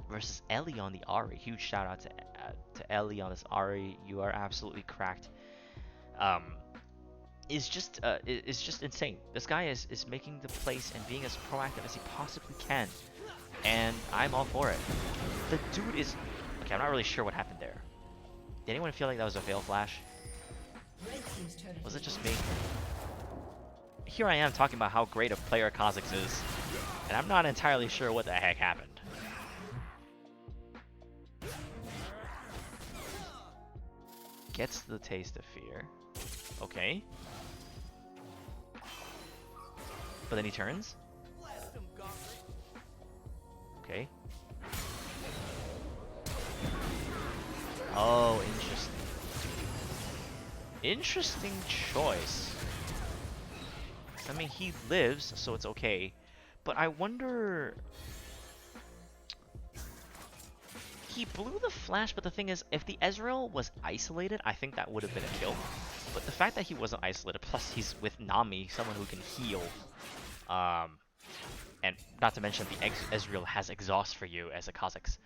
Versus Ellie on the Ari. Huge shout out to Ellie on this Ari. You are absolutely cracked. Is just insane. This guy is making the place and being as proactive as he possibly can, and I'm all for it. The dude is okay. I'm not really sure what happened there. Did anyone feel like that was a fail flash? Was it just me? Here I am talking about how great a player Kha'Zix is, and I'm not entirely sure what the heck happened. Gets the taste of fear. Okay. But then he turns. Okay. Oh, interesting. Interesting choice. I mean, he lives, so it's okay. But I wonder... He blew the flash, but the thing is, if the Ezreal was isolated, I think that would have been a kill. But the fact that he wasn't isolated, plus he's with Nami, someone who can heal, and not to mention the Ezreal has exhaust for you as a Kha'Zix.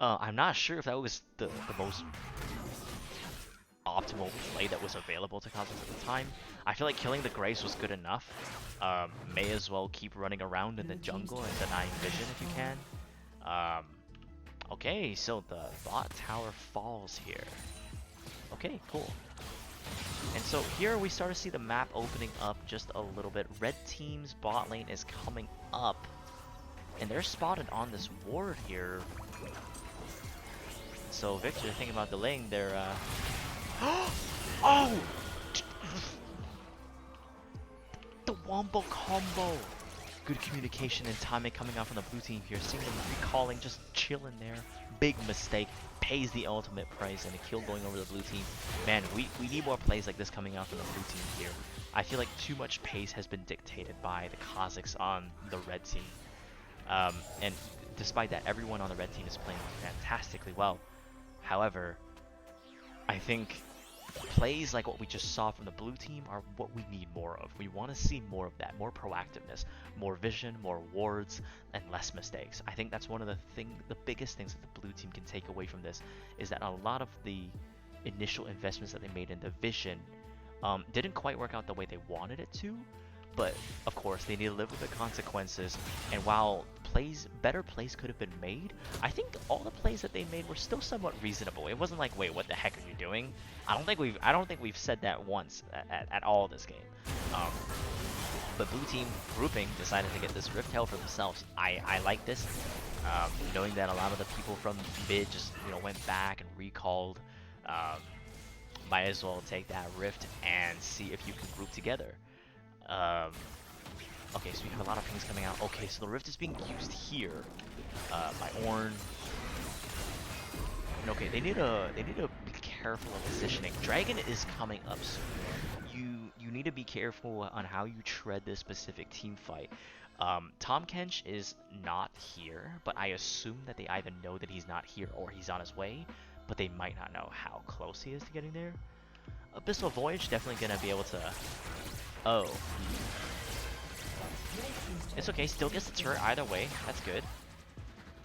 I'm not sure if that was the most optimal play that was available to Kha'Zix at the time. I feel like killing the Graves was good enough. May as well keep running around in the jungle and denying vision if you can. Okay, so the bot tower falls here. Okay, cool. And so here we start to see the map opening up just a little bit. Red team's bot lane is coming up, and they're spotted on this ward here. So Victor, thinking about delaying their oh! The wombo combo! Good communication and timing coming out from the blue team here. Seeing them recalling, just chilling there. Big mistake. Pays the ultimate price and a kill going over the blue team. Man, we need more plays like this coming out from the blue team here. I feel like too much pace has been dictated by the Kha'Zix on the red team. And despite that, everyone on the red team is playing fantastically well. However, I think plays like what we just saw from the blue team are what we need more of. We want to see more of that, more proactiveness, more vision, more wards, and less mistakes. I think that's one of the biggest things that the blue team can take away from this is that a lot of the initial investments that they made in the vision didn't quite work out the way they wanted it to. But of course, they need to live with the consequences. And while better plays could have been made, I think all the plays that they made were still somewhat reasonable. It wasn't like, wait, what the heck are you doing? I don't think we've said that once at all this game. But blue team grouping decided to get this Rift Tail for themselves. I like this, knowing that a lot of the people from mid just went back and recalled. Um, might as well take that Rift and see if you can group together. Um, okay, so we have a lot of things coming out. Okay, so the Rift is being used here by Ornn. And okay, they need to be careful of positioning. Dragon is coming up soon. You need to be careful on how you tread this specific team fight. Tom Kench is not here, but I assume that they either know that he's not here or he's on his way, but they might not know how close he is to getting there. Abyssal Voyage definitely gonna be able to. Oh, it's okay. Still gets the turret either way. That's good.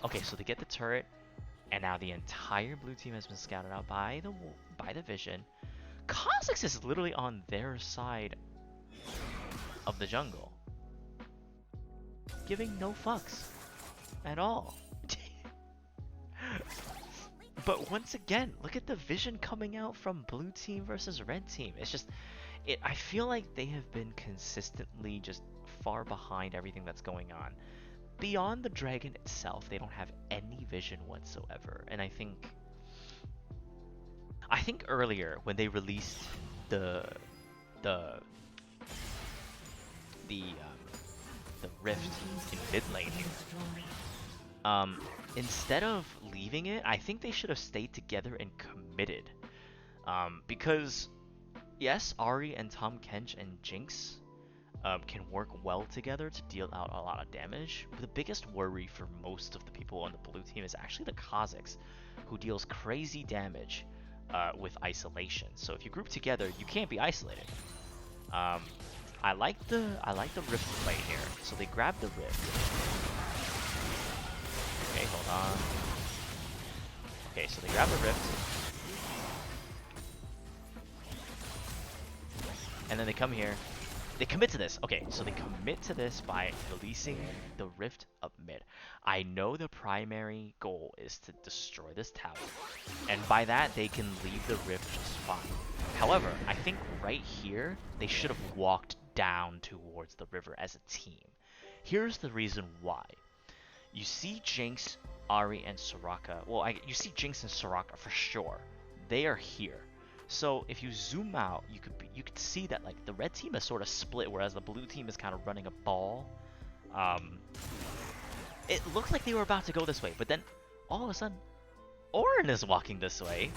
Okay, so they get the turret, and now the entire blue team has been scouted out by the Vision. Kha'Zix is literally on their side of the jungle, giving no fucks at all. But once again, look at the Vision coming out from blue team versus red team. It's just, I feel like they have been consistently just far behind everything that's going on. Beyond the dragon itself, they don't have any vision whatsoever. And I think earlier when they released the the the rift in mid lane, instead of leaving it, I think they should have stayed together and committed. Because yes, Ahri and Tahm Kench and Jinx can work well together to deal out a lot of damage. But the biggest worry for most of the people on the blue team is actually the Kha'Zix, who deals crazy damage with isolation. So if you group together, you can't be isolated. I like the Rift play here. So they grab the Rift. Okay, hold on. Okay, so they grab the Rift. And then they come here. They commit to this. Okay, so they commit to this by releasing the Rift up mid. I know the primary goal is to destroy this tower. And by that, they can leave the Rift just fine. However, I think right here, they should have walked down towards the river as a team. Here's the reason why. You see Jinx, Ahri, and Soraka. Well, you see Jinx and Soraka for sure. They are here. So if you zoom out, you could see that like the red team is sort of split, whereas the blue team is kind of running a ball. It looked like they were about to go this way, but then all of a sudden, Ornn is walking this way.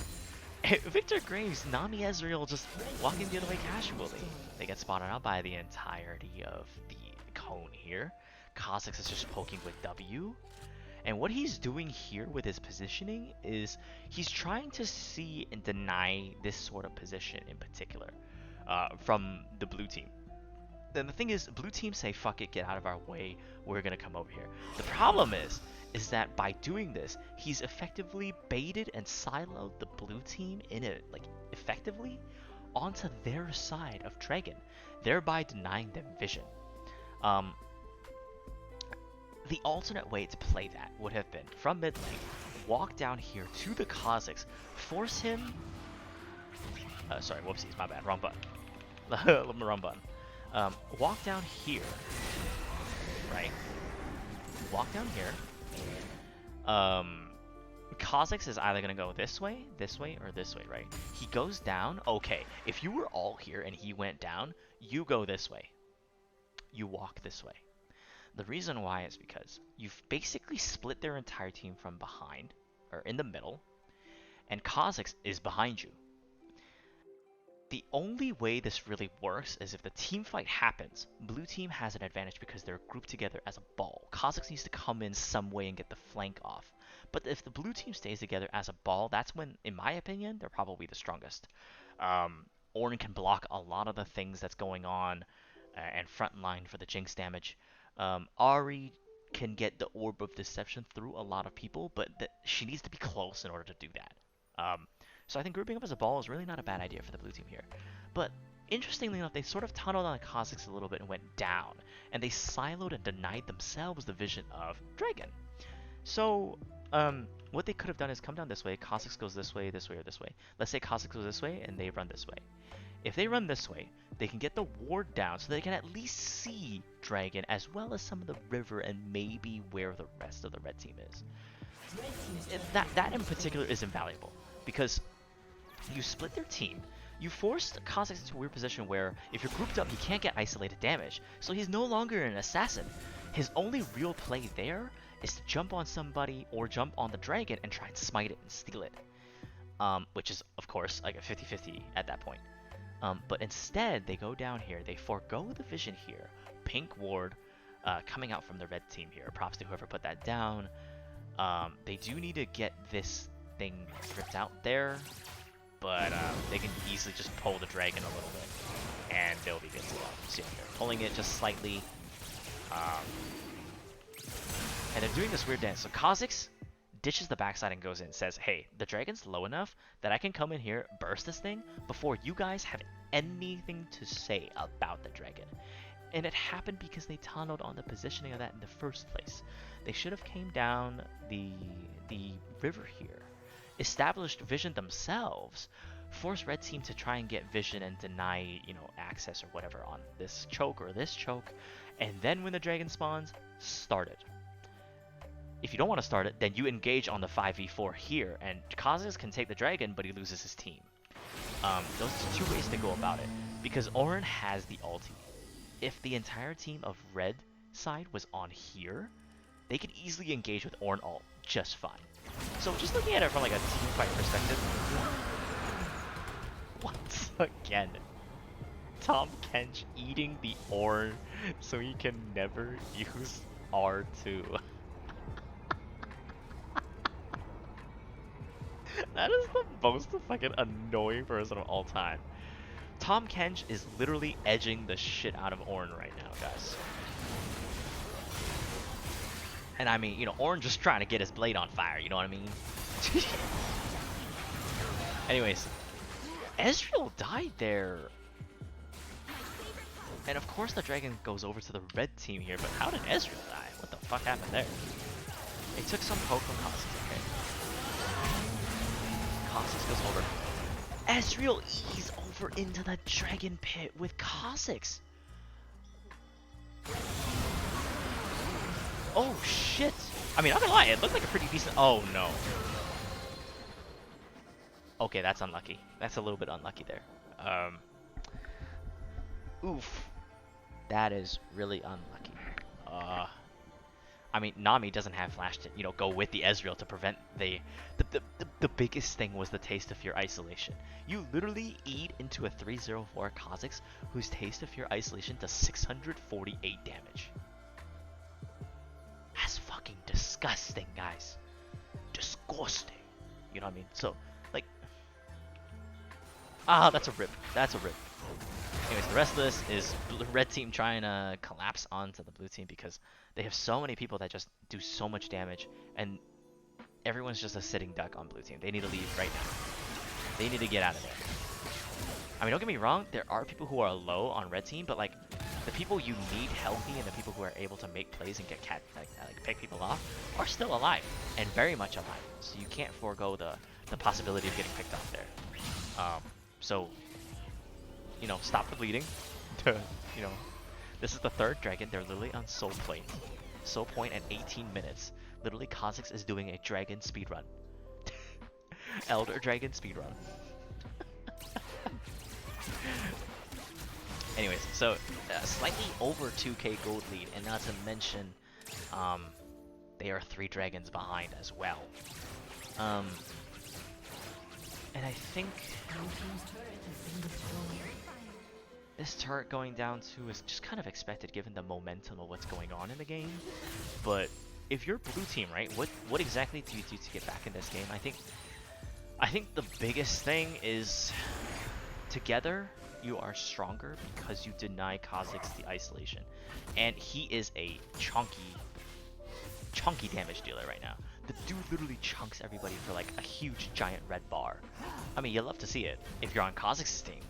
Victor Graves, Nami Ezreal just walking the other way casually. They get spotted out by the entirety of the cone here. Kha'Zix is just poking with W. And what he's doing here with his positioning is he's trying to see and deny this sort of position in particular from the blue team. Then the thing is, blue team say, fuck it, get out of our way, we're gonna come over here. The problem is that by doing this, he's effectively baited and siloed the blue team in it, like effectively, onto their side of Dragon, thereby denying them vision. The alternate way to play that would have been, from mid lane, walk down here to the Kha'Zix, force him... sorry, whoopsies, my bad, wrong button. Wrong button. Walk down here, right? Walk down here. Kha'Zix is either going to go this way, or this way, right? He goes down. Okay, if you were all here and he went down, you go this way. You walk this way. The reason why is because you've basically split their entire team from behind, or in the middle, and Kha'Zix is behind you. The only way this really works is if the team fight happens, blue team has an advantage because they're grouped together as a ball. Kha'Zix needs to come in some way and get the flank off. But if the blue team stays together as a ball, that's when, in my opinion, they're probably the strongest. Ornn can block a lot of the things that's going on and frontline for the Jinx damage. Ahri can get the Orb of Deception through a lot of people, but she needs to be close in order to do that. So I think grouping up as a ball is really not a bad idea for the blue team here. But interestingly enough, they sort of tunneled on Kha'Zix a little bit and went down, and they siloed and denied themselves the vision of Dragon. So what they could have done is come down this way, Kha'Zix goes this way, or this way. Let's say Kha'Zix goes this way, and they run this way. If they run this way, they can get the ward down so they can at least see Dragon as well as some of the river and maybe where the rest of the red team is. That in particular is invaluable because you split their team. You forced Kha'Zix into a weird position where if you're grouped up, he can't get isolated damage. So he's no longer an assassin. His only real play there is to jump on somebody or jump on the dragon and try and smite it and steal it. Which is, of course, like a 50-50 at that point. But instead, they go down here. They forego the vision here. Pink ward coming out from the red team here. Props to whoever put that down. They do need to get this thing ripped out there. But they can easily just pull the dragon a little bit, and they'll be good to go. See here, pulling it just slightly, and they're doing this weird dance. So Kha'Zix ditches the backside and goes in, says, "Hey, the dragon's low enough that I can come in here, burst this thing before you guys have anything to say about the dragon." And it happened because they tunneled on the positioning of that in the first place. They should have came down the river here. Established vision themselves, force red team to try and get vision and deny, access or whatever on this choke or this choke, and then when the dragon spawns, start it. If you don't want to start it, then you engage on the 5v4 here, and Kha'Zix can take the dragon, but he loses his team. Those are two ways to go about it, because Orick has the ulti. If the entire team of red side was on here, they could easily engage with Orick ult just fine. So just looking at it from like a team fight perspective, once again, Tahm Kench eating the Orick so he can never use R2. That is the most fucking annoying person of all time. Tahm Kench is literally edging the shit out of Orick right now, guys. And I mean, Orick just trying to get his blade on fire, you know what I mean? Anyways, Ezreal died there. And of course the dragon goes over to the red team here, but how did Ezreal die? What the fuck happened there? They took some poke from Kha'Zix, okay. Kha'Zix goes over. Ezreal ease over into the dragon pit with Kha'Zix. Oh shit! I mean, I'm not gonna lie, it looked like a pretty decent. Oh no. Okay, that's unlucky. That's a little bit unlucky there. Oof. That is really unlucky. I mean, Nami doesn't have flash to, go with the Ezreal to prevent the biggest thing was the Taste of Fear isolation. You literally eat into a 304 Kha'Zix whose Taste of Fear isolation does 648 damage. That's fucking disgusting, guys. Disgusting. You know what I mean? So, like... that's a rip. That's a rip. Anyways, the rest of this is red team trying to collapse onto the blue team because they have so many people that just do so much damage, and everyone's just a sitting duck on blue team. They need to leave right now. They need to get out of there. I mean, don't get me wrong, there are people who are low on red team, but like, the people you need healthy and the people who are able to make plays and get pick people off are still alive and very much alive. So you can't forego the possibility of getting picked off there. So, stop the bleeding. This is the third dragon. They're literally on Soul Point. Soul Point at 18 minutes. Literally, Kha'Zix is doing a dragon speedrun. Elder Dragon speedrun. Anyways, so slightly over 2k gold lead, and not to mention, they are 3 dragons behind as well. And I think this turret going down too is just kind of expected given the momentum of what's going on in the game. But if you're blue team, right, what exactly do you do to get back in this game? I think the biggest thing is together you are stronger because you deny Kha'Zix the isolation. And he is a chunky damage dealer right now. The dude literally chunks everybody for like a huge giant red bar. I mean, you love to see it if you're on Kha'Zix's team.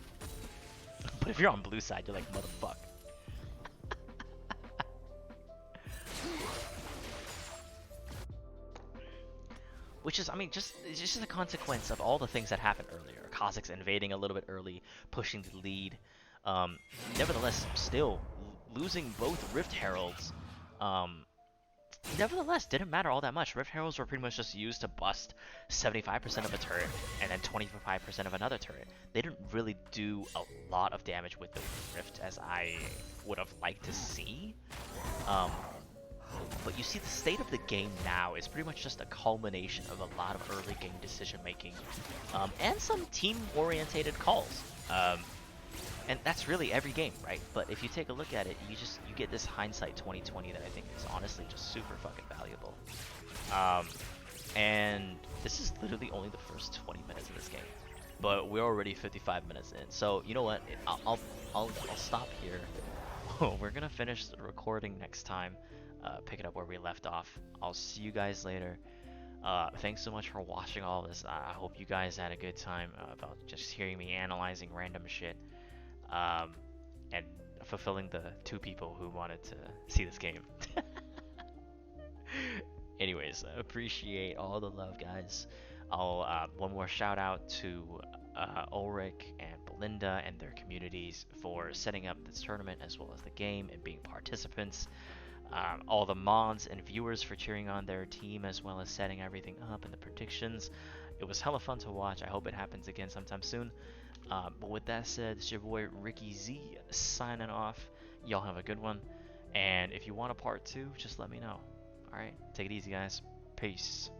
But if you're on blue side, you're like, motherfuck. Which is, I mean, it's just a consequence of all the things that happened earlier. Kha'Zix invading a little bit early, pushing the lead, Um, Nevertheless, still losing both Rift Heralds. Um, Nevertheless, didn't matter all that much. Rift Heralds were pretty much just used to bust 75% of a turret and then 25% of another turret. They didn't really do a lot of damage with the Rift as I would have liked to see. Um, but you see, the state of the game now is pretty much just a culmination of a lot of early game decision making, and some team-orientated calls. And that's really every game, right? But if you take a look at it, you get this hindsight 2020 that I think is honestly just super fucking valuable. Um, and this is literally only the first 20 minutes of this game, but we're already 55 minutes in. So you know what? I'll stop here. We're gonna finish the recording next time. Pick it up where we left off. I'll see you guys later. Thanks so much for watching all this. I hope you guys had a good time about just hearing me analyzing random shit, um, and fulfilling the two people who wanted to see this game. Anyways, I appreciate all the love, guys. I'll one more shout out to Orick and Belinda and their communities for setting up this tournament as well as the game and being participants. All the mods and viewers for cheering on their team as well as setting everything up and the predictions. It was hella fun to watch. I hope it happens again sometime soon. But with that said, it's your boy Ricky Z signing off. Y'all have a good one. And if you want a part two, just let me know. Alright, take it easy, guys. Peace.